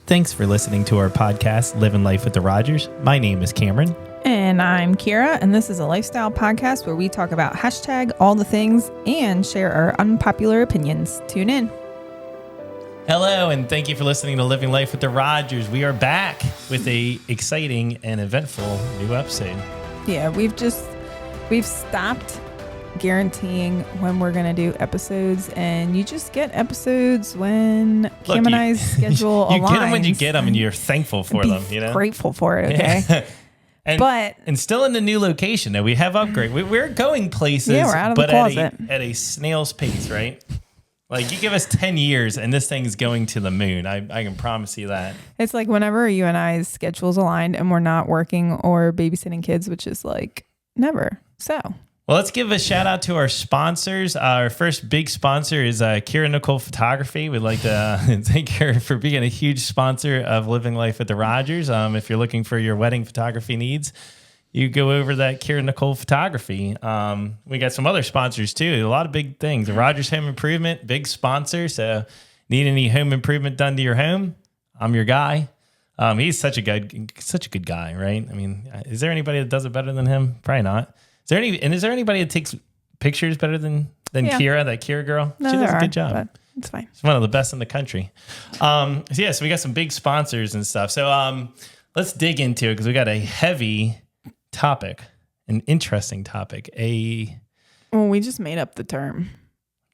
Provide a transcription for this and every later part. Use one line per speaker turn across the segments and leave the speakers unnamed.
Thanks for listening to our podcast, Living Life with the Rogers. My name is Cameron.
And I'm Kira, and this is a lifestyle podcast where we talk about hashtag all the things and share our unpopular opinions. Tune in.
Hello, and thank you for listening to Living Life with the Rogers. We are back with a exciting and eventful new episode.
Yeah, we've stopped guaranteeing when we're going to do episodes, and you just get episodes when Cam and I's schedule aligns.
You get them when you get them, and you're thankful for them. You know,
grateful for it. Okay.
And still in the new location. Now we have upgrade. We're going places,
yeah, we're out of the closet.
at a snail's pace, right? Like you give us 10 years and this thing's going to the moon. I can promise you that.
It's like whenever you and I's schedules aligned and we're not working or babysitting kids, which is like never. So.
Well, let's give a shout out to our sponsors. Our first big sponsor is Kira Nicole Photography. We'd like to thank her for being a huge sponsor of Living Life with the Rogers. If you're looking for your wedding photography needs, you go over that Kira Nicole Photography. We got some other sponsors too. A lot of big things. The Rogers Home Improvement, big sponsor. So need any home improvement done to your home? I'm your guy. He's such a good guy, right? I mean, is there anybody that does it better than him? Probably not. Is there anybody that takes pictures better than Kira, that Kira girl?
No,
she does a good job.
But it's fine.
She's one of the best in the country. So we got some big sponsors and stuff. So let's dig into it because we got a heavy topic, an interesting topic.
Well, we just made up the term.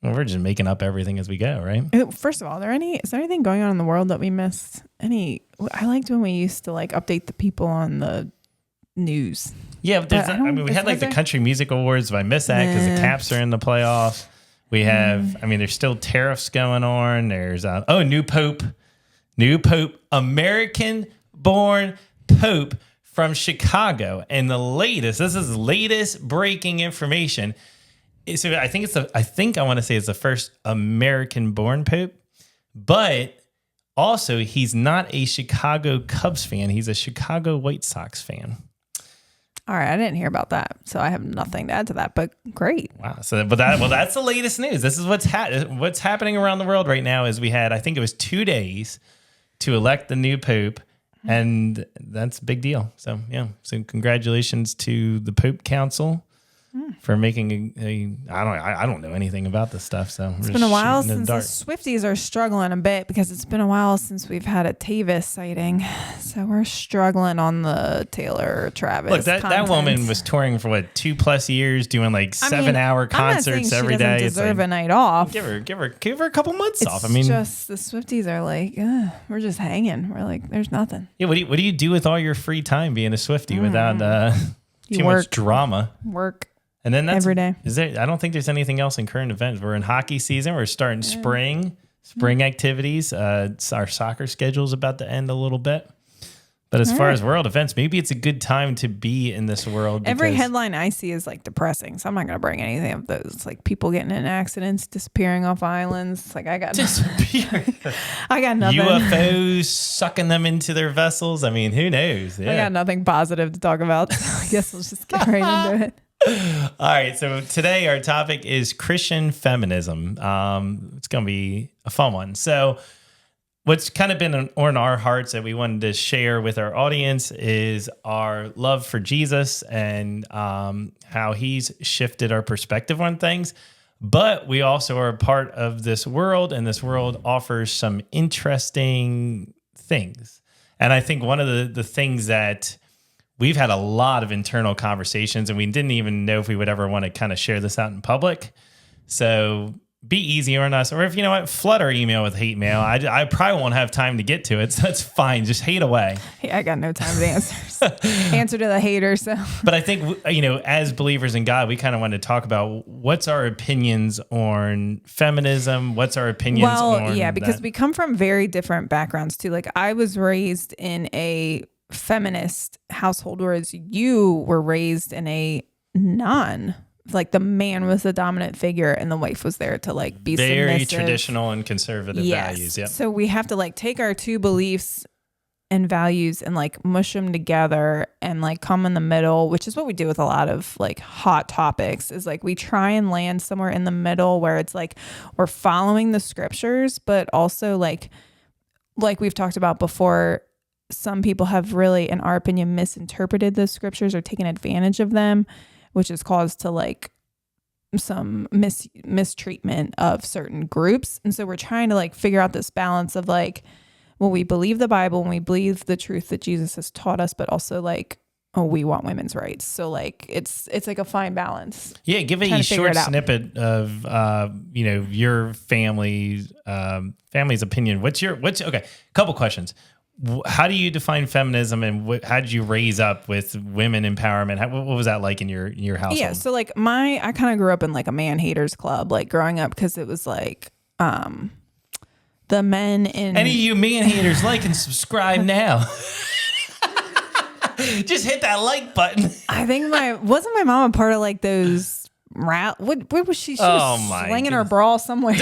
Well, we're just making up everything as we go, right?
First of all, is there anything going on in the world that we missed? I liked when we used to like update the people on the news.
Yeah, but we had like the Country Music Awards, but I missed that because the Caps are in the playoffs. We have, there's still tariffs going on. There's, new Pope, American-born Pope from Chicago. And this is latest breaking information. So I want to say it's the first American-born Pope, but also he's not a Chicago Cubs fan. He's a Chicago White Sox fan.
All right, I didn't hear about that, so I have nothing to add to that. But great.
Wow. That's the latest news. This is what's happening around the world right now. Is we had, I think it was 2 days to elect the new Pope, and that's a big deal. So yeah. So congratulations to the Pope Council for making I don't know anything about this stuff. So
it's been a while since the Swifties are struggling a bit because it's been a while since we've had a Tavis sighting. So we're struggling on the Taylor Travis.
Look, that woman was touring for 2+ years, doing like 7-hour concerts every day.
She doesn't deserve a night off.
Give her a couple months off.
It's just the Swifties are like, we're just hanging. We're like, there's nothing.
Yeah. What do you do with all your free time being a Swiftie without too much drama?
Work.
And then that's
every day.
I don't think there's anything else in current events. We're in hockey season. We're starting spring activities. Our soccer schedule's about to end a little bit. But as far as world events, maybe it's a good time to be in this world.
Every headline I see is like depressing. So I'm not going to bring anything of those. Like people getting in accidents, disappearing off islands. Like I got nothing. I got nothing.
UFOs sucking them into their vessels. I mean, who knows? Yeah.
I got nothing positive to talk about. So I guess we'll just get right into it.
All right, so today our topic is Christian feminism. It's going to be a fun one. So what's kind of been on our hearts that we wanted to share with our audience is our love for Jesus and how he's shifted our perspective on things. But we also are a part of this world, and this world offers some interesting things. And I think one of the things that we've had a lot of internal conversations, and we didn't even know if we would ever want to kind of share this out in public. So be easy on us. Or if you know what, flood our email with hate mail. I probably won't have time to get to it, so that's fine. Just hate away.
Hey, I got no time to answer to the haters. So.
But I think, as believers in God, we kind of wanted to talk about what's our opinions on feminism. What's our opinions on
because we come from very different backgrounds too. Like I was raised in a feminist household, whereas you were raised in a like the man was the dominant figure and the wife was there to like be
very
submissive.
traditional and conservative values. Yep.
So we have to like take our two beliefs and values and like mush them together and like come in the middle, which is what we do with a lot of like hot topics, is like we try and land somewhere in the middle where it's like we're following the scriptures, but also like like we've talked about before, some people have really, in our opinion, misinterpreted the scriptures or taken advantage of them, which has caused to like some mistreatment of certain groups. And so we're trying to like figure out this balance of like, well, we believe the Bible and we believe the truth that Jesus has taught us, but also like, oh, we want women's rights. So like it's like a fine balance.
Yeah, give a short snippet of your family's opinion. Okay? Couple questions. How do you define feminism, and how did you raise up with women empowerment? What was that like in your household?
Yeah, so like I kind of grew up in like a man haters club, like growing up, because it was like the men in
any of you man haters, like and subscribe now. Just hit that like button.
I think wasn't my mom a part of like those what was she? She was slinging her bra somewhere.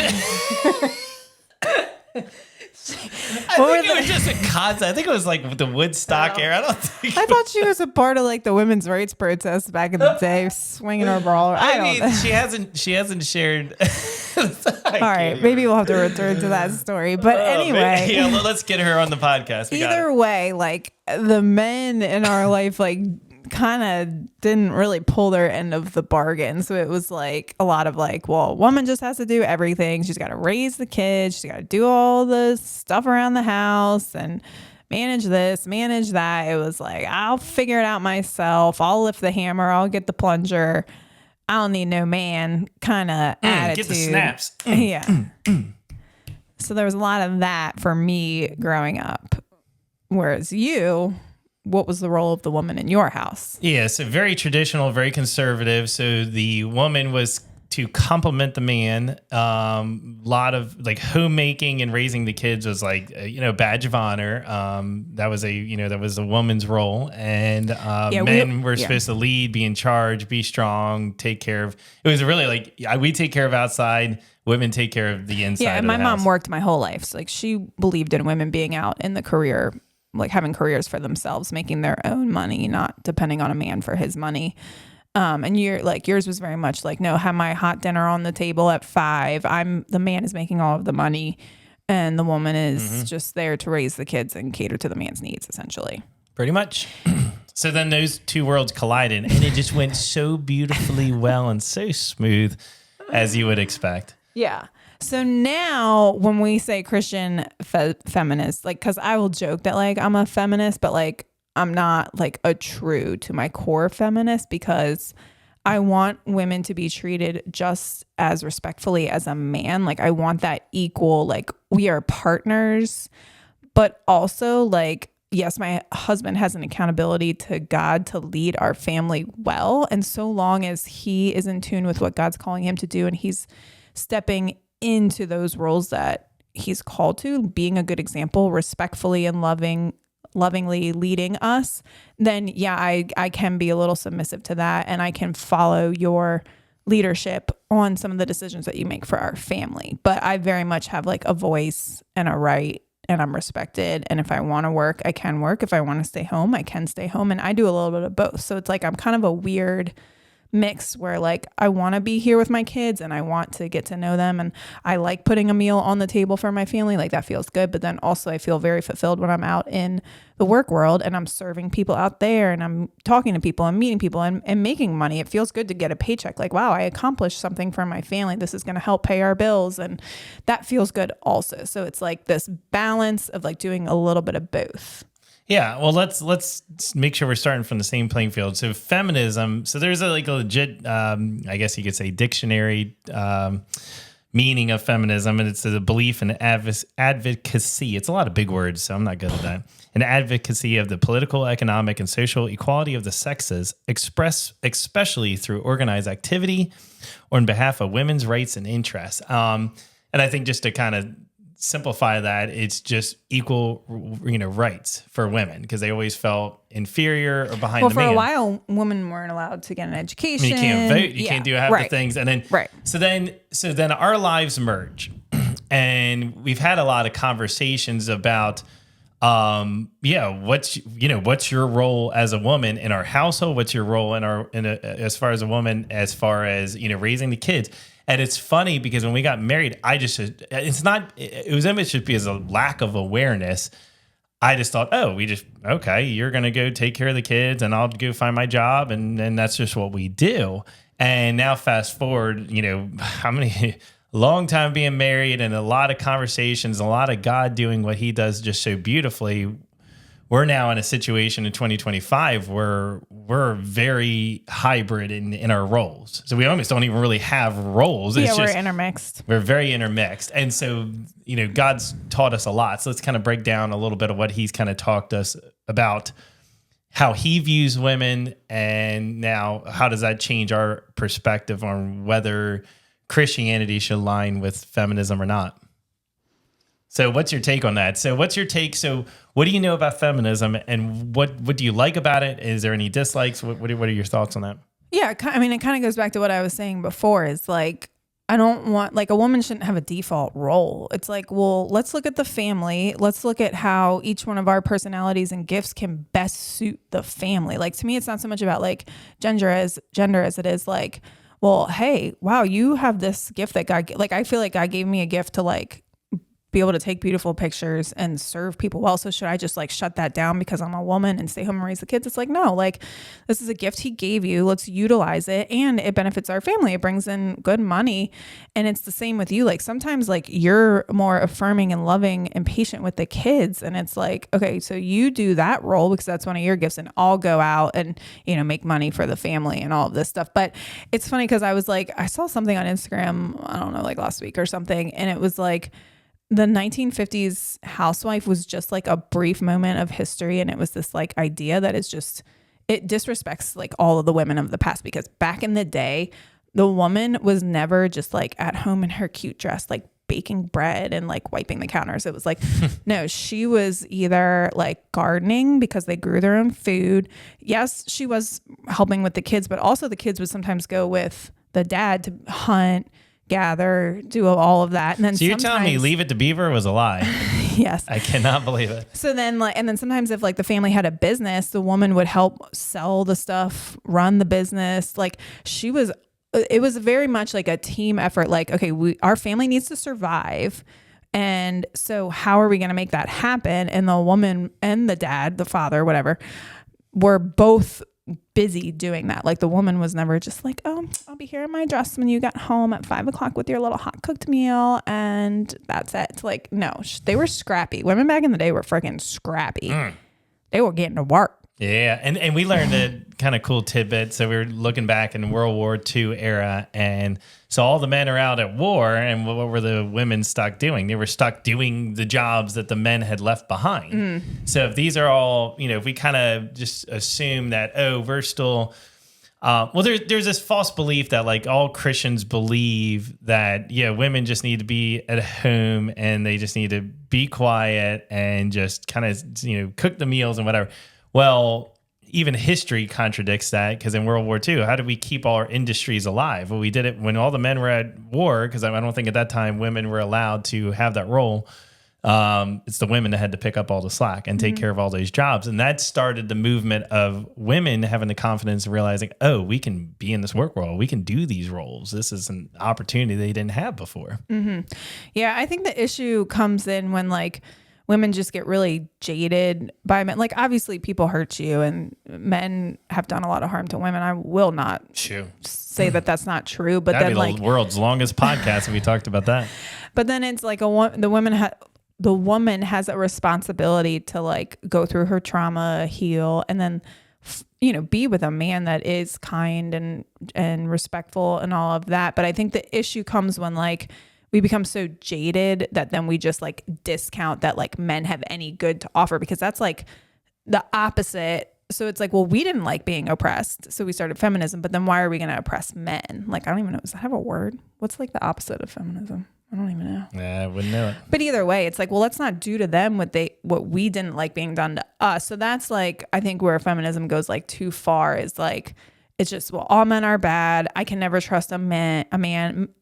I think it was just a concept. I think it was like the Woodstock era.
I thought she was a part of like the women's rights protests back in the day, swinging her bra.
I mean, she hasn't shared.
All right, maybe we'll have to return to that story. But anyway,
yeah, let's get her on the podcast.
Either way, like the men in our life, like kind of didn't really pull their end of the bargain. So it was like a lot of like, well, a woman just has to do everything. She's got to raise the kids. She's got to do all the stuff around the house and manage this, manage that. It was like, I'll figure it out myself. I'll lift the hammer. I'll get the plunger. I don't need no man kind of attitude.
Get the snaps.
Yeah. So there was a lot of that for me growing up. Whereas what was the role of the woman in your house?
Yeah, so very traditional, very conservative. So the woman was to complement the man. Lot of like homemaking and raising the kids was like badge of honor. That was a woman's role, and men were supposed to lead, be in charge, be strong, take care of. It was really like we take care of outside. Women take care of the inside.
Yeah, and my mom worked my whole life, so like she believed in women being out in the career, like having careers for themselves, making their own money, not depending on a man for his money. And yours was very much like, no, have my hot dinner on the table at 5. The man is making all of the money and the woman is just there to raise the kids and cater to the man's needs, essentially.
Pretty much. So then those two worlds collided and it just went so beautifully well and so smooth as you would expect.
Yeah. So now when we say Christian feminist, like, cause I will joke that like I'm a feminist, but like I'm not like a true to my core feminist, because I want women to be treated just as respectfully as a man. Like I want that equal, like we are partners, but also like, yes, my husband has an accountability to God to lead our family well. And so long as he is in tune with what God's calling him to do and he's stepping into those roles that he's called to, being a good example, respectfully and lovingly leading us, then yeah, I can be a little submissive to that, and I can follow your leadership on some of the decisions that you make for our family. But I very much have like a voice and a right, and I'm respected. And if I want to work, I can work. If I want to stay home, I can stay home. And I do a little bit of both. So it's like I'm kind of a weird mix where like I want to be here with my kids and I want to get to know them, and I like putting a meal on the table for my family, like that feels good. But then also I feel very fulfilled when I'm out in the work world and I'm serving people out there and I'm talking to people and meeting people and making money. It feels good to get a paycheck, like wow, I accomplished something for my family, this is going to help pay our bills, and that feels good also. So it's like this balance of like doing a little bit of both.
Yeah, well, let's make sure we're starting from the same playing field. So feminism, so there's a legit, I guess you could say, dictionary meaning of feminism, and it's the belief and advocacy. It's a lot of big words, so I'm not good at that. An advocacy of the political, economic, and social equality of the sexes, expressed especially through organized activity or on behalf of women's rights and interests. And I think just to kind of simplify that, it's just equal, rights for women, because they always felt inferior or behind the man.
Well, for a while, women weren't allowed to get an education.
I mean, you can't vote, you can't do half the things, and then So then our lives merge, and we've had a lot of conversations about, what's your role as a woman in our household? What's your role as far as a woman, as far as raising the kids? And it's funny because when we got married, it was almost just because of lack of awareness. I just thought, okay, you're going to go take care of the kids and I'll go find my job. And that's just what we do. And now fast forward, how many long time being married and a lot of conversations, a lot of God doing what he does just so beautifully. We're now in a situation in 2025 where we're very hybrid in our roles. So we almost don't even really have roles.
Yeah, we're intermixed.
We're very intermixed. And so, God's taught us a lot. So let's kind of break down a little bit of what he's kind of talked us about, how he views women, and now how does that change our perspective on whether Christianity should align with feminism or not. So what's your take on that? So what do you know about feminism, and what do you like about it? Is there any dislikes? What are your thoughts on that?
Yeah, I mean, it kind of goes back to what I was saying before. Is like, I don't want, like, a woman shouldn't have a default role. It's like, well, let's look at the family. Let's look at how each one of our personalities and gifts can best suit the family. Like, to me, it's not so much about like gender as it is like, well, hey, wow, you have this gift that God, like, I feel like God gave me a gift to like be able to take beautiful pictures and serve people well. So should I just like shut that down because I'm a woman and stay home and raise the kids? It's like, no, like, this is a gift he gave you. Let's utilize it. And it benefits our family. It brings in good money. And it's the same with you. Like, sometimes like you're more affirming and loving and patient with the kids. And it's like, okay, so you do that role because that's one of your gifts, and I'll go out and, make money for the family and all of this stuff. But it's funny because I was like, I saw something on Instagram, I don't know, like last week or something. And it was like, the 1950s housewife was just like a brief moment of history. And it was this like idea that is just, it disrespects like all of the women of the past, because back in the day, the woman was never just like at home in her cute dress, like baking bread and like wiping the counters. It was like, no, she was either like gardening because they grew their own food. Yes, she was helping with the kids, but also the kids would sometimes go with the dad to hunt, gather, do all of that. And then
so you're telling me Leave It to Beaver was a lie?
Yes.
I cannot believe it.
So then and then sometimes if like the family had a business, the woman would help sell the stuff, run the business. Like, it was very much like a team effort. Like, okay, our family needs to survive. And so how are we going to make that happen? And the woman and the dad, the father, whatever, were both busy doing that. Like, the woman was never just like, oh, I'll be here in my dress when you get home at 5:00 with your little hot cooked meal, and that's it. It's like, no, they were scrappy. Women back in the day were freaking scrappy. They were getting to work.
Yeah, and we learned a kind of cool tidbit. So we were looking back in World War II era, and so all the men are out at war, and what were the women stuck doing? They were stuck doing the jobs that the men had left behind. So if these are all, if we kind of just assume that, we're still, there's this false belief that like all Christians believe that, women just need to be at home and they just need to be quiet and just kind of, cook the meals and whatever. Well, even history contradicts that, because in World War II, how did we keep all our industries alive? Well, we did it when all the men were at war, because I don't think at that time women were allowed to have that role. It's the women that had to pick up all the slack and take care of all those jobs. And that started the movement of women having the confidence of realizing, we can be in this work world. We can do these roles. This is an opportunity they didn't have before.
Yeah, I think the issue comes in when like women just get really jaded by men. Like, obviously people hurt you and men have done a lot of harm to women. I will not say that that's not true, but
that'd
then
be the world's longest podcast if we talked about that.
But then it's like the woman has a responsibility to like go through her trauma, heal, and then be with a man that is kind and respectful and all of that. But I think the issue comes when like we become so jaded that then we just like discount that like men have any good to offer, because that's like the opposite. So it's like, well, we didn't like being oppressed, so we started feminism, but then why are we going to oppress men? Like, I don't even know. Does that have a word? What's like the opposite of feminism? I don't even know.
Yeah, I wouldn't know it.
But either way, it's like, well, let's not do to them what we didn't like being done to us. So that's like, I think where feminism goes like too far is like, it's just, well, all men are bad. I can never trust a man.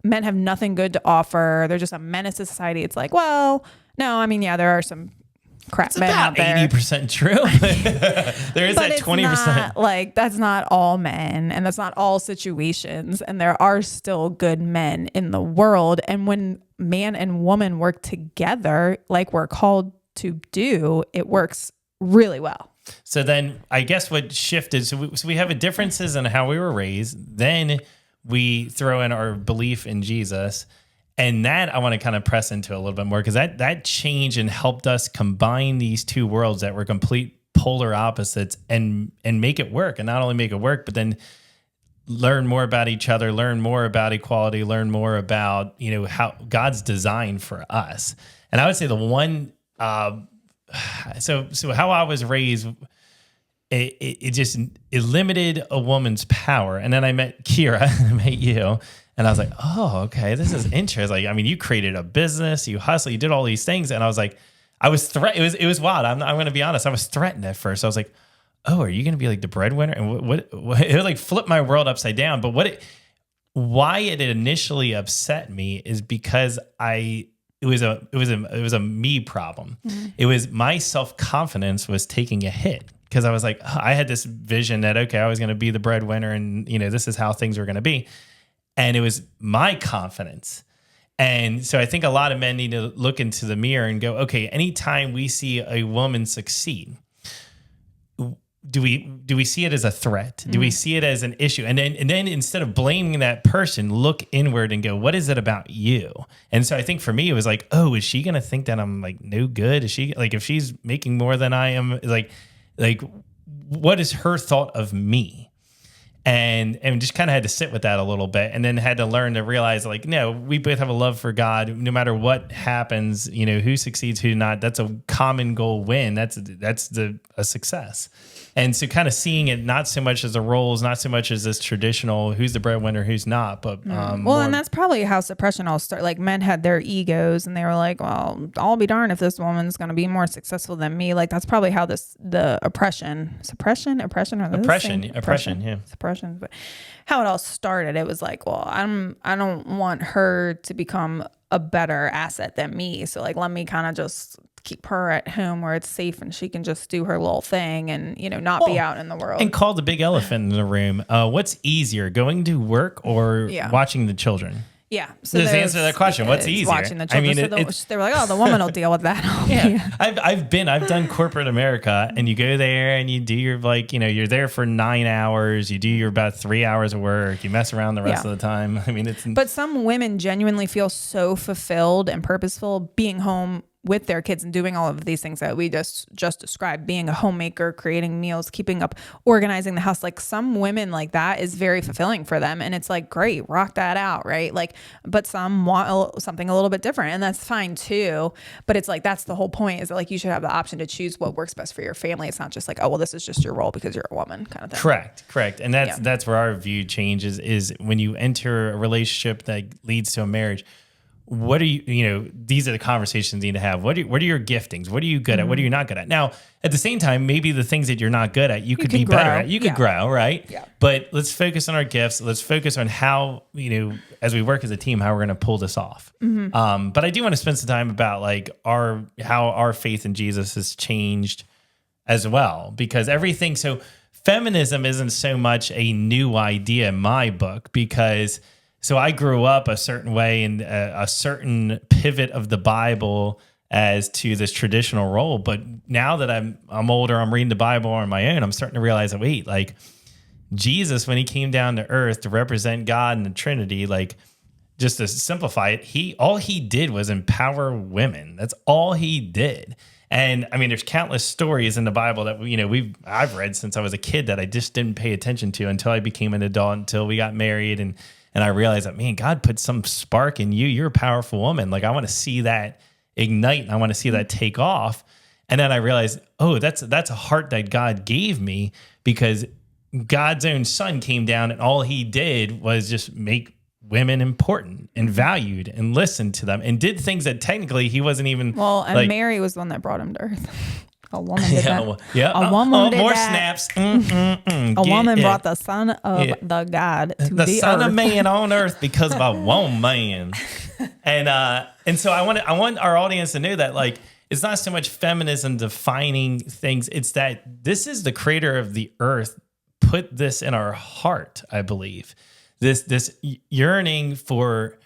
Men have nothing good to offer. They're just a menace to society. It's like, well, no, I mean, yeah, there are some crap
It's
men out
about
there.
80% true. There is
But
that
it's
20%.
not, like, that's not all men, and that's not all situations, and there are still good men in the world. And when man and woman work together, like we're called to do, it works really well.
So then I guess what shifted, so we have a differences in how we were raised. Then we throw in our belief in Jesus. And that I want to kind of press into a little bit more, because that changed and helped us combine these two worlds that were complete polar opposites and make it work. And not only make it work, but then learn more about each other, learn more about equality, learn more about, how God's design for us. And I would say the one, so how I was raised, it limited a woman's power. And then I met Kira, I met you, and I was like, oh, okay, this is interesting. Like, you created a business, you hustle, you did all these things. And I was like, I was threatened. It was wild. I'm going to be honest. I was threatened at first. I was like, oh, are you going to be like the breadwinner? And what it like flipped my world upside down. But why it initially upset me is because it was a me problem. Mm-hmm. It was my self-confidence was taking a hit, because I was like, I had this vision that, okay, I was going to be the breadwinner, and this is how things were going to be. And it was my confidence. And so I think a lot of men need to look into the mirror and go, okay, anytime we see a woman succeed, do we see it as a threat? Do we see it as an issue? And then instead of blaming that person, look inward and go, what is it about you? And so I think for me, it was like, oh, is she going to think that I'm like no good? Is she like, if she's making more than I am, like what is her thought of me? And just kind of had to sit with that a little bit, and then had to learn to realize, like, no, we both have a love for God. No matter what happens, who succeeds, who not, that's a common goal win. That's a success. And so kind of seeing it not so much as the roles, not so much as this traditional who's the breadwinner, who's not, but
and that's probably how suppression all started. Like, men had their egos, and they were like, well, I'll be darned if this woman's going to be more successful than me. Like, that's probably how the oppression, but how it all started. It was like, well, I don't want her to become a better asset than me. So, like, let me kind of just keep her at home where it's safe and she can just do her little thing and, not be out in the world.
And call the big elephant in the room. What's easier, going to work or watching the children?
Yeah. So
just answer that question. What's easier?
Watching the children. They were like, oh, the woman will deal with that.
I've done corporate America, and you go there and you do your, like, you're there for 9 hours. You do your about 3 hours of work. You mess around the rest of the time.
But some women genuinely feel so fulfilled and purposeful being home with their kids and doing all of these things that we just described, being a homemaker, creating meals, keeping up, organizing the house. Like, some women, like, that is very fulfilling for them. And it's like, great, rock that out. Right. Like, but some want something a little bit different, and that's fine too. But it's like, that's the whole point, is that, like, you should have the option to choose what works best for your family. It's not just like, oh, well, this is just your role because you're a woman kind of thing.
Correct. And that's where our view changes, is when you enter a relationship that leads to a marriage. What are these are the conversations you need to have. What are your giftings? What are you good at? What are you not good at? Now, at the same time, maybe the things that you're not good at, you could be better at. You could grow, right? Yeah. But let's focus on our gifts. Let's focus on how, as we work as a team, how we're going to pull this off. Mm-hmm. But I do want to spend some time about, like, how our faith in Jesus has changed as well, because everything. So feminism isn't so much a new idea in my book, because so I grew up a certain way, in a certain pivot of the Bible as to this traditional role. But now that I'm older, I'm reading the Bible on my own, I'm starting to realize that, wait, like, Jesus, when he came down to earth to represent God and the Trinity, like, just to simplify it, all he did was empower women. That's all he did. And there's countless stories in the Bible that I've read since I was a kid that I just didn't pay attention to until I became an adult, until we got married, and I realized that, man, God put some spark in you. You're a powerful woman. Like, I want to see that ignite, and I want to see that take off. And then I realized, oh, that's a heart that God gave me, because God's own son came down, and all he did was just make women important and valued and listened to them and did things that technically he wasn't even.
Well, and Mary was the one that brought him to earth. A woman did that.
A woman did more that. Snaps.
A woman brought the son of the God to the
son
earth.
of man on earth because of a woman. And so I want our audience to know that, like, it's not so much feminism defining things. It's that this is the creator of the earth put this in our heart, I believe. This yearning for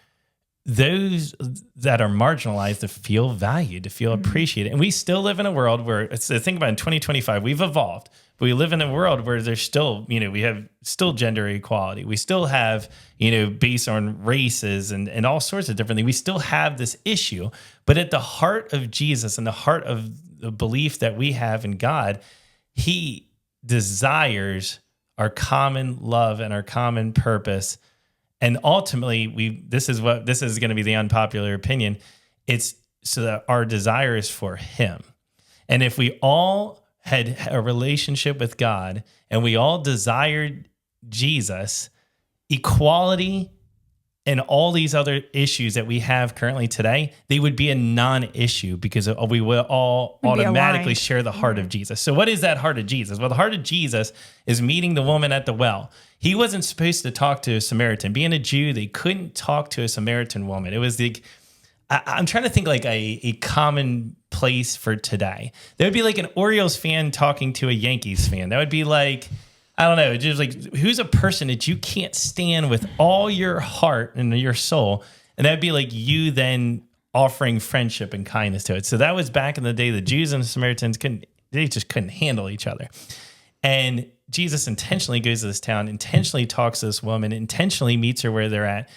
those that are marginalized to feel valued, to feel appreciated. And we still live in a world where, think about in 2025, we've evolved, but we live in a world where there's still, we have still gender equality. We still have, based on races and all sorts of different things. We still have this issue, but at the heart of Jesus and the heart of the belief that we have in God, he desires our common love and our common purpose. And ultimately, this is going to be the unpopular opinion. It's so that our desire is for him. And if we all had a relationship with God and we all desired Jesus, equality and all these other issues that we have currently today, they would be a non-issue because we will all automatically share the heart of Jesus. So what is that heart of Jesus? Well, the heart of Jesus is meeting the woman at the well. He wasn't supposed to talk to a Samaritan. Being a Jew, they couldn't talk to a Samaritan woman. It was I'm trying to think like a common place for today. That would be like an Orioles fan talking to a Yankees fan. That would be like, I don't know, just like, who's a person that you can't stand with all your heart and your soul? And that'd be like you then offering friendship and kindness to it. So that was back in the day. The Jews and the Samaritans just couldn't handle each other. And Jesus intentionally goes to this town, intentionally talks to this woman, intentionally meets her where they're at.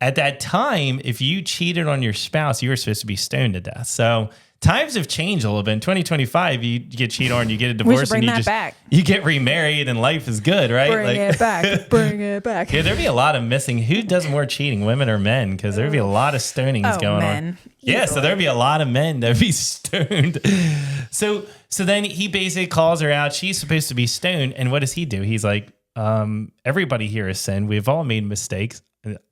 At that time, if you cheated on your spouse, you were supposed to be stoned to death. So times have changed a little bit. In 2025, you get cheated on, you get a divorce, and you get remarried, and life is good, right?
Bring it back.
Yeah, there'd be a lot of missing. Who does more cheating, women or men? Because there'd be a lot of stonings going on. Yeah, so there'd be a lot of men that'd be stoned. So then he basically calls her out. She's supposed to be stoned, and what does he do? He's like, everybody here has sinned. We've all made mistakes.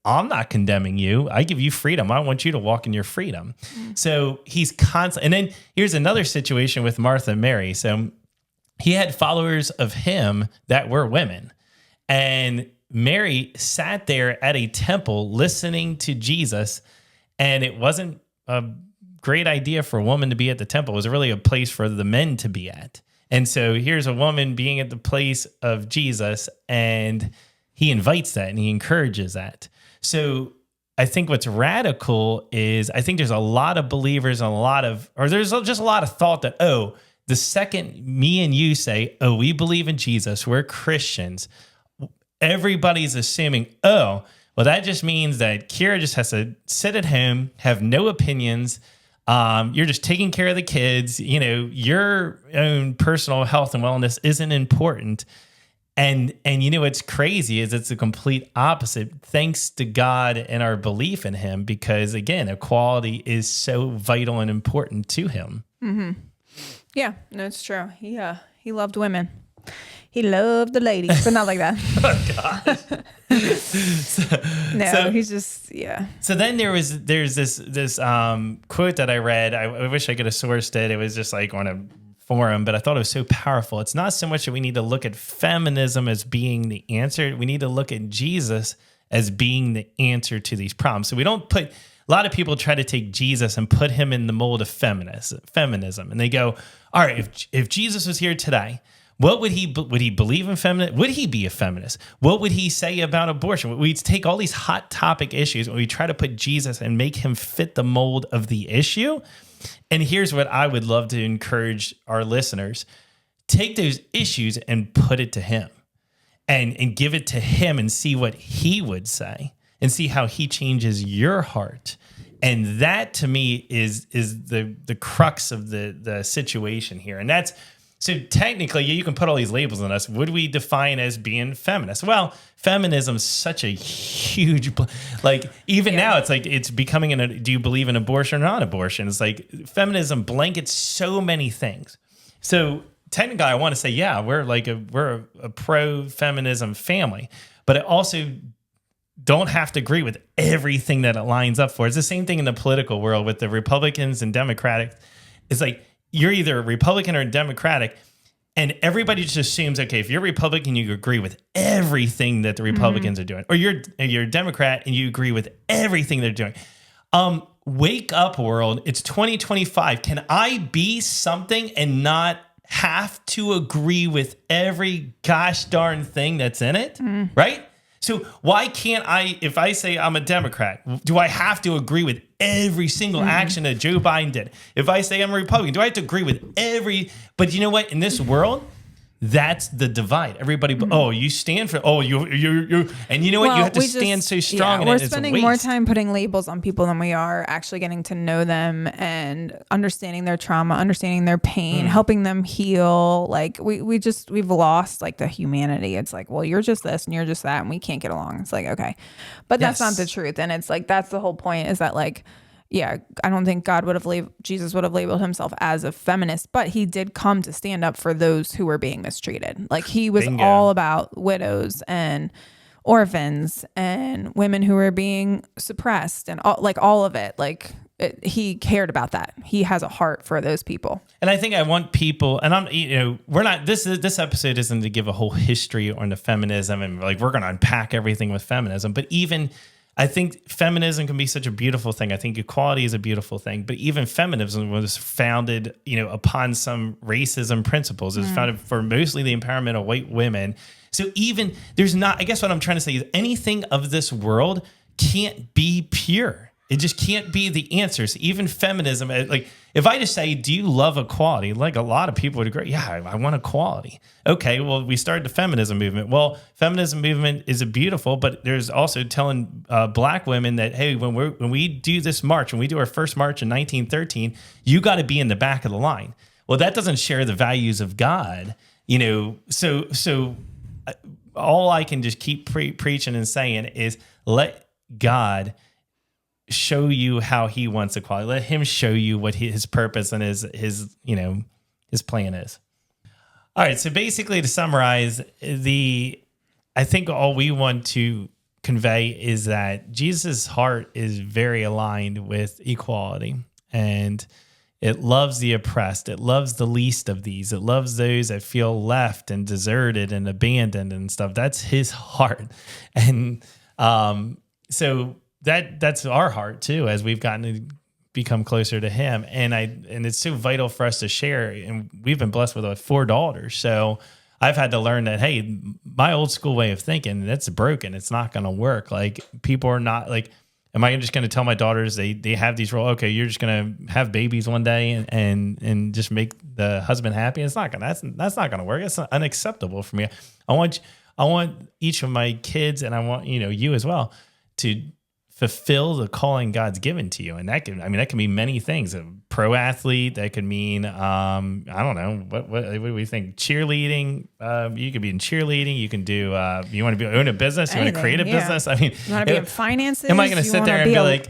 I'm not condemning you. I give you freedom. I want you to walk in your freedom. So he's constant. And then here's another situation with Martha and Mary. So he had followers of him that were women. And Mary sat there at a temple listening to Jesus. And it wasn't a great idea for a woman to be at the temple. It was really a place for the men to be at. And so here's a woman being at the place of Jesus, and he invites that and he encourages that. So I think what's radical is I think there's a lot of believers and there's just a lot of thought that, the second me and you say, we believe in Jesus, we're Christians, everybody's assuming, well, that just means that Kira just has to sit at home, have no opinions. You're just taking care of the kids. Your own personal health and wellness isn't important. And what's crazy is it's the complete opposite, thanks to God and our belief in him, because again, equality is so vital and important to him.
Mm-hmm. Yeah, no, it's true. He loved women. He loved the ladies, but not like that. Oh gosh. He's just, yeah.
So then there's this quote that I read. I wish I could have sourced it. It was just like on a forum, but I thought it was so powerful. It's not so much that we need to look at feminism as being the answer. We need to look at Jesus as being the answer to these problems. So we don't a lot of people try to take Jesus and put him in the mold of feminism. And they go, all right, if Jesus was here today, what would he believe in feminism? Would he be a feminist? What would he say about abortion? We'd take all these hot topic issues and we try to put Jesus and make him fit the mold of the issue. And here's what I would love to encourage our listeners. Take those issues and put it to him and give it to him and see what he would say and see how he changes your heart. And that to me is the crux of the situation here. And that's, so technically you can put all these labels on us. Would we define as being feminist? Well, feminism is such a huge, now it's like, it's becoming do you believe in abortion or non-abortion? It's like feminism blankets so many things. So technically I want to say, yeah, we're a pro-feminism family, but I also don't have to agree with everything that it lines up for. It's the same thing in the political world with the Republicans and Democratic. It's like, you're either a Republican or a Democratic, and everybody just assumes, okay, if you're Republican, you agree with everything that the Republicans are doing, or you're a Democrat and you agree with everything they're doing. wake up, world. It's 2025. Can I be something and not have to agree with every gosh darn thing that's in it? Right? So why can't I, if I say I'm a Democrat, do I have to agree with every single action that Joe Biden did? If I say I'm a Republican, do I have to agree with every, but you know what? In this world, that's the divide. Everybody, oh, you stand for, oh, you, and you know what? You have to stand so strong.
Yeah, we're spending more time putting labels on people than we are actually getting to know them and understanding their trauma, understanding their pain, helping them heal. Like we've lost like the humanity. It's like, well, you're just this and you're just that, and we can't get along. It's like, okay, but that's not the truth. And it's like, that's the whole point, is that like, yeah, I don't think Jesus would have labeled himself as a feminist, but he did come to stand up for those who were being mistreated. Like he was all about widows and orphans and women who were being suppressed and all of it. Like he cared about that. He has a heart for those people.
And I think I want people, and we're not, this episode isn't to give a whole history on the feminism and like, we're going to unpack everything with feminism, but even I think feminism can be such a beautiful thing. I think equality is a beautiful thing, but even feminism was founded, upon some racism principles. It was founded for mostly the empowerment of white women. So even I guess what I'm trying to say is anything of this world can't be pure. It just can't be the answers. Even feminism, like if I just say, do you love equality? Like a lot of people would agree. Yeah, I want equality. Okay, well, we started the feminism movement. Well, feminism movement is beautiful, but there's also telling black women that, hey, when we do this march, when we do our first march in 1913, you got to be in the back of the line. Well, that doesn't share the values of God, So all I can just keep preaching and saying is let God show you how he wants equality. Let him show you what his purpose and his plan is. All right. So basically to summarize, I think all we want to convey is that Jesus' heart is very aligned with equality, and it loves the oppressed. It loves the least of these. It loves those that feel left and deserted and abandoned and stuff. That's his heart. And so that's our heart too, as we've gotten to become closer to him. And it's so vital for us to share. And we've been blessed with 4 daughters. So I've had to learn that, hey, my old school way of thinking, that's broken. It's not going to work. Like people are not like, am I just going to tell my daughters they have these roles? Okay, you're just going to have babies one day and just make the husband happy. It's not going to, that's not going to work. It's unacceptable for me. I want each of my kids, and I want, you as well, to fulfill the calling God's given to you. And that can be many things. A pro athlete, that could mean, I don't know, what do we think? Cheerleading. You could be in cheerleading. You can do, you want to own a business? You want to create a business? I mean,
you want to be in finances?
Am I going to sit there and be like,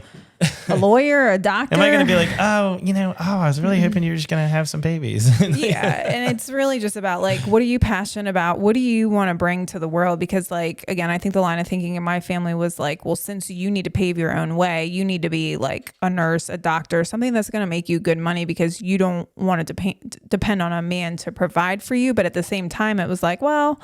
a lawyer, a doctor?
Am I going to be like, I was really hoping you were just going to have some babies?
Yeah. And it's really just about like, what are you passionate about? What do you want to bring to the world? Because like, again, I think the line of thinking in my family was like, well, since you need to pave your own way, you need to be like a nurse, a doctor, something that's going to make you good money, because you don't want to depend on a man to provide for you. But at the same time, it was like, well,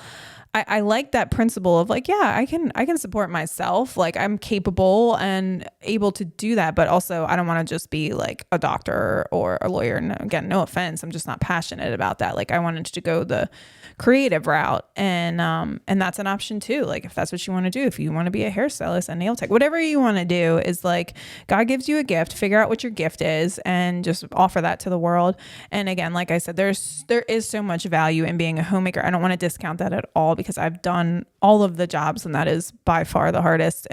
I like that principle of like, yeah, I can support myself. Like I'm capable and able to do that. But also I don't want to just be like a doctor or a lawyer. And again, no offense, I'm just not passionate about that. Like I wanted to go the creative route, and that's an option too. Like if that's what you want to do, if you want to be a hairstylist, a nail tech, whatever you want to do, is like God gives you a gift, figure out what your gift is and just offer that to the world. And again, like I said, there is so much value in being a homemaker. I don't want to discount that at all, because I've done all of the jobs, and that is by far the hardest.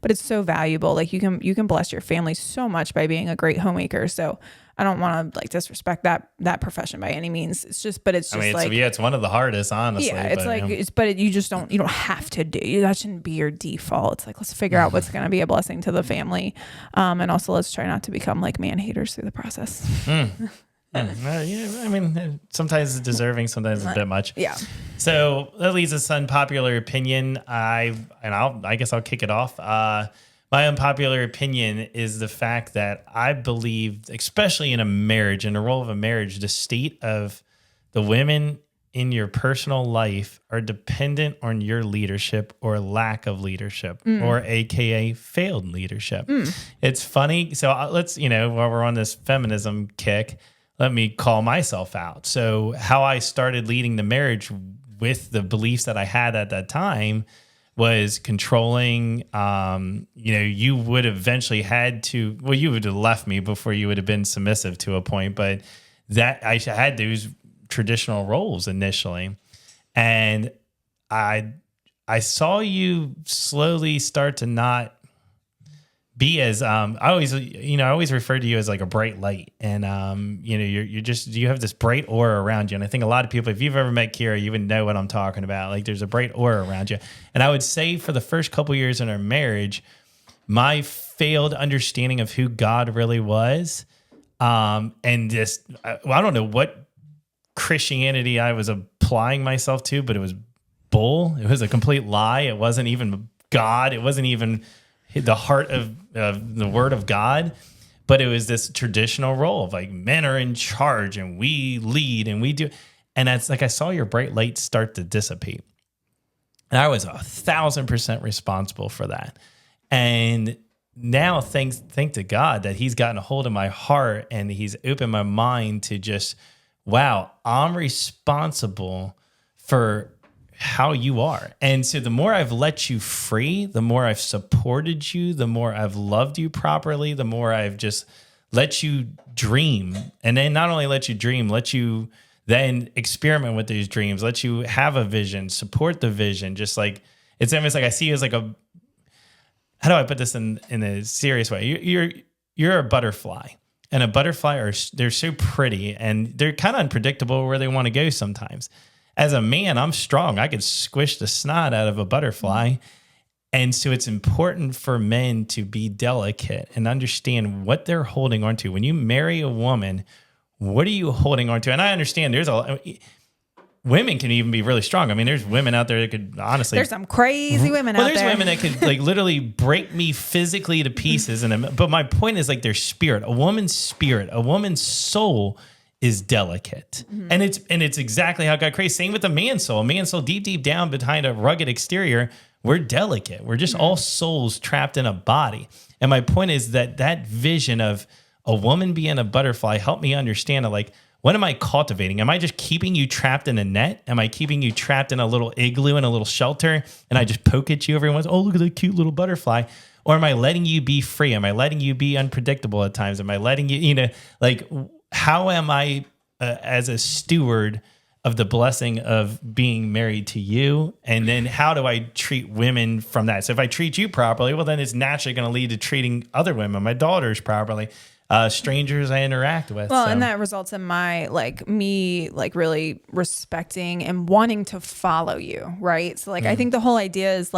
But it's so valuable. Like you can bless your family so much by being a great homemaker. So I don't want to like disrespect that profession by any means. It's just
it's one of the hardest, honestly.
Yeah, you don't have to do that. Shouldn't be your default. It's like, let's figure out what's going to be a blessing to the family, and also let's try not to become like man haters through the process.
Sometimes it's deserving, sometimes it's a bit much.
Yeah.
So that leads us to unpopular opinion. I guess I'll kick it off. My unpopular opinion is the fact that I believe, especially in a marriage, in the role of a marriage, the state of the women in your personal life are dependent on your leadership or lack of leadership, or AKA failed leadership. It's funny. So let's, while we're on this feminism kick, let me call myself out. So how I started leading the marriage with the beliefs that I had at that time was controlling. You would eventually you would have left me before you would have been submissive to a point, but that I had those traditional roles initially. And I saw you slowly start to not be as, I always refer to you as like a bright light, and you have this bright aura around you. And I think a lot of people, if you've ever met Kira, you would know what I'm talking about. Like there's a bright aura around you. And I would say for the first couple years in our marriage, my failed understanding of who God really was, and just, I don't know what Christianity I was applying myself to, but it was bull. It was a complete lie. It wasn't even God. It wasn't even the heart of the word of God, but it was this traditional role of like men are in charge and we lead and we do. And it's like, I saw your bright light start to dissipate. And I was 1,000% responsible for that. And now thank to God that he's gotten a hold of my heart and he's opened my mind to just, wow, I'm responsible for how you are. And so the more I've let you free, the more I've supported you, the more I've loved you properly, the more I've just let you dream. And then not only let you dream, let you then experiment with these dreams, let you have a vision, support the vision. Just like, it's almost like I see you as like how do I put this in a serious way? You're a butterfly. And a butterfly they're so pretty and they're kind of unpredictable where they want to go sometimes. As a man, I'm strong. I could squish the snot out of a butterfly. And so it's important for men to be delicate and understand what they're holding on to. When you marry a woman, what are you holding on to? And I understand women can even be really strong. I mean, there's women out there that could honestly...
There's some crazy women out there.
Well, there's women that could like literally break me physically to pieces. But my point is like their spirit, a woman's soul is delicate. And it's exactly how God created. Same with a man's soul. A man's soul deep down behind a rugged exterior, we're delicate. We're just all souls trapped in a body. And my point is that vision of a woman being a butterfly helped me understand it. Like, what am I cultivating? Am I just keeping you trapped in a net? Am I keeping you trapped in a little igloo in a little shelter? And I just poke at you every once, oh, look at that cute little butterfly. Or am I letting you be free? Am I letting you be unpredictable at times? Am I letting you, how am I as a steward of the blessing of being married to you? And then how do I treat women from that? So if I treat you properly, well, then it's naturally going to lead to treating other women, my daughters properly. Strangers I interact with.
Well, and that results in me really respecting and wanting to follow you, right? So I think the whole idea is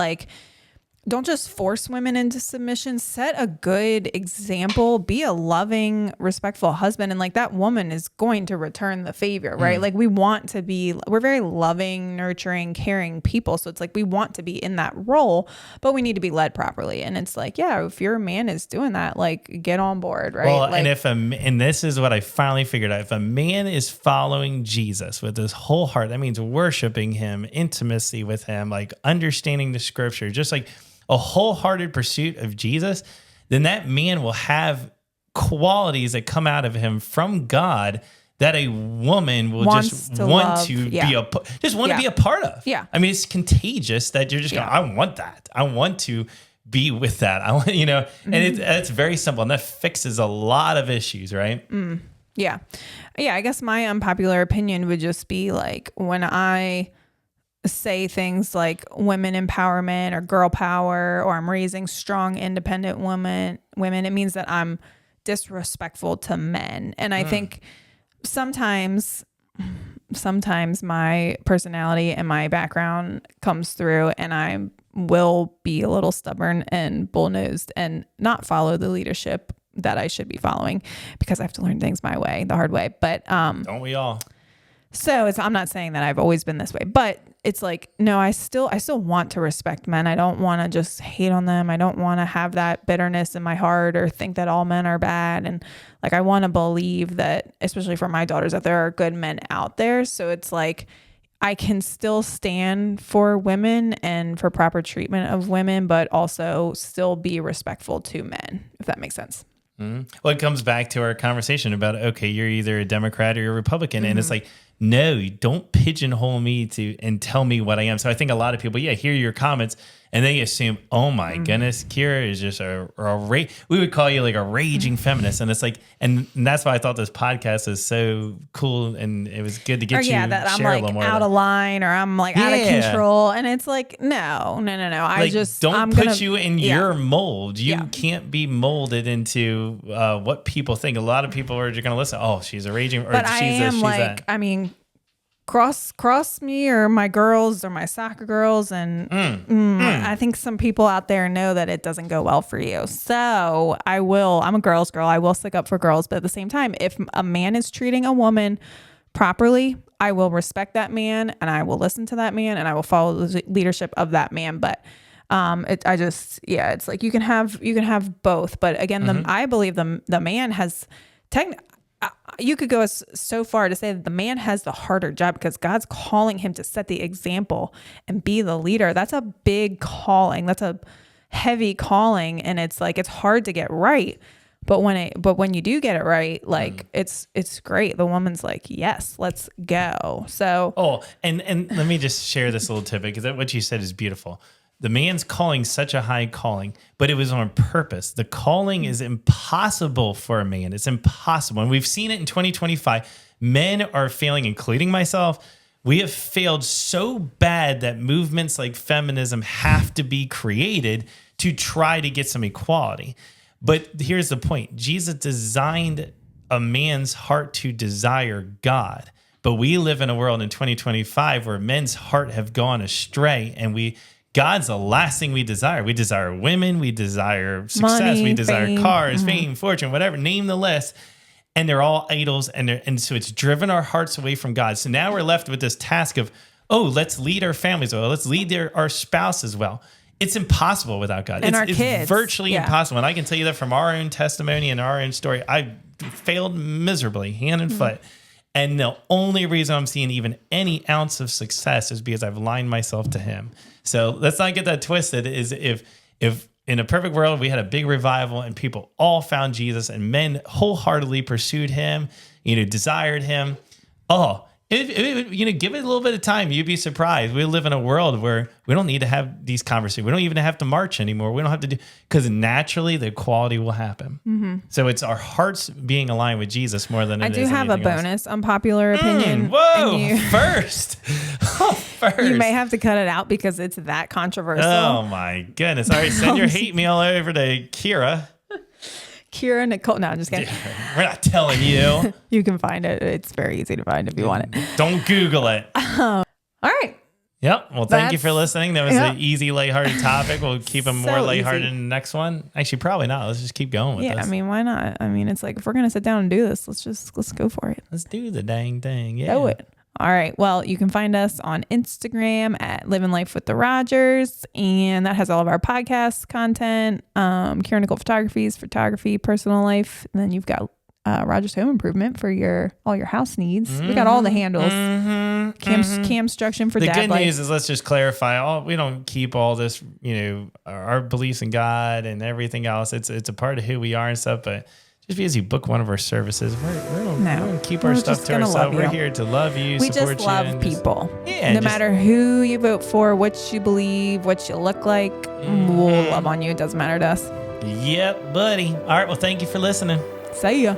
don't just force women into submission. Set a good example. Be a loving, respectful husband. And that woman is going to return the favor, right? We're very loving, nurturing, caring people. So it's we want to be in that role, but we need to be led properly. And it's if your man is doing that, get on board, right?
Well, and this is what I finally figured out. If a man is following Jesus with his whole heart, that means worshiping him, intimacy with him, understanding the scripture, just a wholehearted pursuit of Jesus, then that man will have qualities that come out of him from God that a woman will just want to be a part of.
Yeah.
I mean, it's contagious that you're just going, I want that. I want to be with that. I want, and it's very simple, and that fixes a lot of issues, right?
Yeah. Yeah. I guess my unpopular opinion would just be when I say things like women empowerment or girl power, or I'm raising strong, independent women, it means that I'm disrespectful to men. And I think sometimes my personality and my background comes through, and I will be a little stubborn and bull-nosed and not follow the leadership that I should be following, because I have to learn things my way, the hard way. But
don't we all?
So I'm not saying that I've always been this way, but it's no, I still want to respect men. I don't want to just hate on them. I don't want to have that bitterness in my heart or think that all men are bad. And I want to believe that, especially for my daughters, that there are good men out there. So it's I can still stand for women and for proper treatment of women, but also still be respectful to men, if that makes sense.
Well, it comes back to our conversation about, okay, you're either a Democrat or you're a Republican. And it's like, no, you don't pigeonhole me and tell me what I am. So I think a lot of people, hear your comments and they assume, oh my goodness, Kira is just we would call you like a raging feminist. And it's like, and that's why I thought this podcast is so cool. And it was good to get you
that I'm
share
like
a little more
out of line or I'm like out of control. And it's like, no.
Like, I'm put you in your mold. You can't be molded into what people think. A lot of people are just going to listen. Oh, she's a raging, or
but
she's
I am
she's
like,
that.
I mean, cross me or my girls or my soccer girls. And I think some people out there know that it doesn't go well for you. So I'm a girl's girl. I will stick up for girls. But at the same time, if a man is treating a woman properly, I will respect that man and I will listen to that man and I will follow the leadership of that man. But it's like you can have both. But again, I believe the man has you could go so far to say that the man has the harder job because God's calling him to set the example and be the leader. That's a big calling. That's a heavy calling. And it's like, it's hard to get right. But when you do get it right, like it's great. The woman's like, yes, let's go. So,
and let me just share this little tidbit because what you said is beautiful. The man's calling such a high calling, but it was on purpose. The calling is impossible for a man. It's impossible. And we've seen it in 2025. Men are failing, including myself. We have failed so bad that movements like feminism have to be created to try to get some equality. But here's the point. Jesus designed a man's heart to desire God. But we live in a world in 2025 where men's heart have gone astray and God's the last thing we desire. We desire women. We desire success.
Money,
we desire
fame.
cars, fame, fortune, whatever. Name the list. And they're all idols. And so it's driven our hearts away from God. So now we're left with this task of, let's lead our families well. Let's lead our spouses well. It's impossible without God.
And
It's
kids.
virtually impossible. And I can tell you that from our own testimony and our own story. I failed miserably, hand and foot. And the only reason I'm seeing even any ounce of success is because I've aligned myself to him. So let's not get that twisted. Is if in a perfect world we had a big revival and people all found Jesus and men wholeheartedly pursued him, desired him. Give it a little bit of time. You'd be surprised. We live in a world where we don't need to have these conversations. We don't even have to march anymore. We don't have to because naturally the equality will happen. So it's our hearts being aligned with Jesus more than it is.
I do have a bonus unpopular opinion.
Whoa, first.
You may have to cut it out because it's that controversial.
Oh my goodness. All right, send your hate mail over to Kira.
Kira Nicole. No, I'm just kidding.
We're not telling you.
You can find it. It's very easy to find if you want it.
Don't Google it.
All right.
Yep. Well, thank you for listening. That was an easy, lighthearted topic. We'll keep them more lighthearted in the next one. Actually, probably not. Let's just keep going with this.
Yeah, I mean, why not? I mean, it's like, if we're going to sit down and do this, let's go for it.
Let's do the dang thing. Yeah.
Do it. All right. Well, you can find us on Instagram at Living Life with the Rogers, and that has all of our podcast content. Kira Nicole photography, personal life, and then you've got Rogers Home Improvement for all your house needs. We got all the handles. Camstruction for
the
dad
good
life.
news is, let's just clarify. We don't keep all this, our beliefs in God and everything else. It's a part of who we are and stuff, but just because you book one of our services, we don't keep our stuff to ourselves. We're here to love you,
we
support
just love people.
Yeah,
no matter who you vote for, what you believe, what you look like, we'll love on you. It doesn't matter to us.
Yep, buddy. All right, well, thank you for listening.
See ya.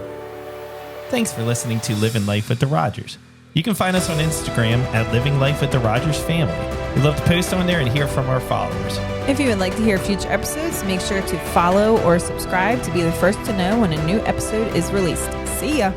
Thanks for listening to Living Life with the Rogers. You can find us on Instagram at Living Life with the Rogers Family. We love to post on there and hear from our followers.
If you would like to hear future episodes, make sure to follow or subscribe to be the first to know when a new episode is released. See ya.